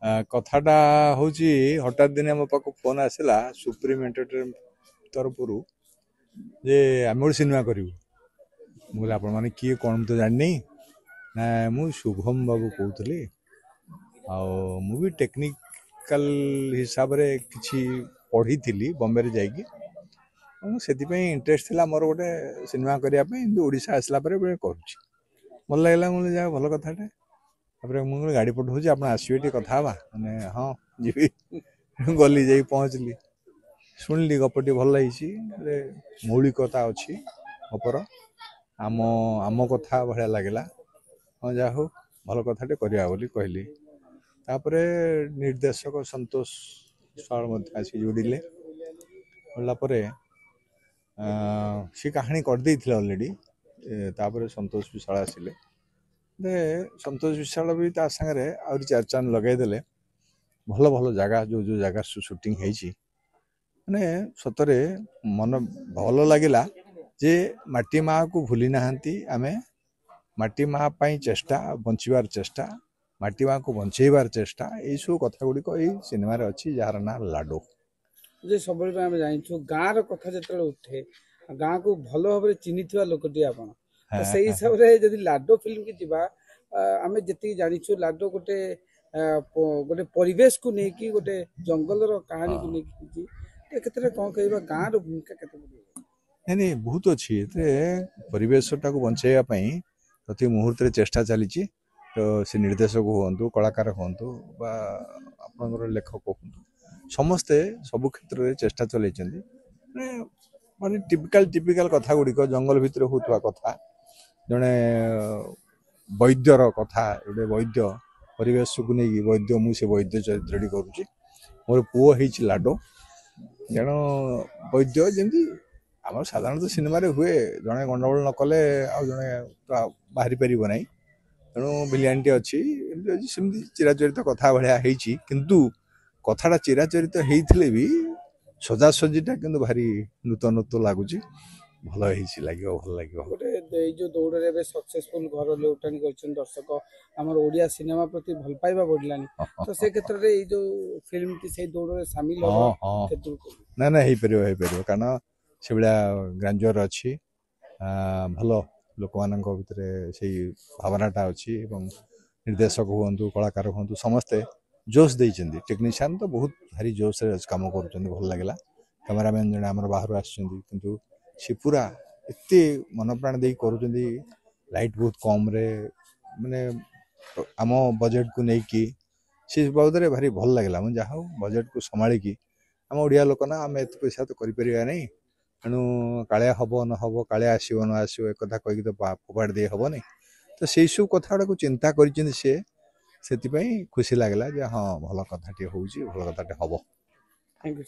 कथाटा हूँ हठात दिन मो पाक फोन आसला सुप्रीम एंटरटेनमेंट तरफ जे आम गोटे सिनेमा करूँ मुझे आपण मैंने किए कौन तो जानी ना मु शुभम बाबू कहूली भी टेक्निकल हिसाब रे किछि पढ़ी थी बॉम्बे रे जाइकी से इंटरेस्ट थिला मोर गोटे सिनेमा करने ओडिशा आसला करुँच भल लगे मुझे जा भल कथाटे मुझे गाड़ी पठाऊँ आप आसवे कथा मैंने हाँ जी गली जा पहुँचली शुणिली गपटी भल लगी मौलिकता अच्छी गपर आम आम कथा भाया लगला हाँ जा हो भल कथाटे करवा बोली कहली निर्देशक संतोष विशाल आसी जोड़िले जोड़ापर सी कहानी करदे अलरेडी संतोष विशाल आसिले संतोष विशाल भी ता सागरे आउरी चार चांद लगेदेले भल भल जगह जो जो जगह शूटिंग होती माने सतरे मन भल लगिला जे माटी माँ को भूली नहांती आमे माटी माँ पाई चेष्टा बंचार चेष्टा माटी माँ को बंचेबार चेष्टा यही सब कथा गुड़िक सिनेमा अच्छी जार ना लाडो जे सब जानी गाँव कथा जो उठे गाँव को भल भाव चिन्ह लोकटी आप तो से हिसाब से जब लाडो फिल्म की जीवा आम जी जानी लाडो गोटे गोटे परिवेश को लेकिन गोटे जंगल कहानी को लेकिन कौन कह गाँव भूमिका के नहीं बहुत अच्छी परिवेशटा को बचाई प्रति मुहूर्त चेष्टा चली तो से निर्देशक हूँ कलाकार हूँ आप लेखक हूँ समस्ते सबु क्षेत्र में चेष्टा चल माने टिपिकल कथा गुड़िक जंगल भितर होता कथा जड़े वैद्यर कथा गोटे वैद्य परिवेश को नहीं वैद्य मुझे वैद्य चरित्र करुच्ची मोर पुओ हो लाडो जन वैद्य जमी आम साधारणतः सिनेमा हुए जड़े गंडगोल न कले जड़े बाहरी पार ना तेणु भिलियानटी अच्छी सेमती चिराचरित कथा भाया किंतु कथाटा चिराचरित होते भी सजासजीटा कि भारी नूतनत्व लगुच भल लगे भल लगे गोटे जो दौड़ सक्सेसफुल घर लौटाणी कर दर्शक आम ओडिया सिनेमा प्रति भल पाइबा बढ़ला तो से क्षेत्र में जो फिल्म की से दौड़ सामिल ना ना हो कारण से भाया ग्रांजुअर अच्छी भल लोक मान भितर से भावनाटा अच्छी निर्देशक हूँ कलाकार हूँ समस्ते जोश देइछन्ती टेक्नीशियन तो बहुत भारी जोश काम कर भल लगे कैमरामैन जड़े आम बाहर आसु सी पूरा एत मन प्राण दे कर लाइट बहुत कम रे माने आम बजेट को लेकिन सी बाबद भारी भल लगे मुझे जहाँ बजेट को संभाली आम ओडिया लोक ना आम एत पैसा तो करें नहीं तेणु कालिया हम न हम कालिया आसो न आसो एक कही तो फोपाड़ दे हेनी तो से सब कथा गुड़ा चिंता कर से खुशी लगला जे हाँ भल कथाटे हूँ भल कथाटे हम। Thank you.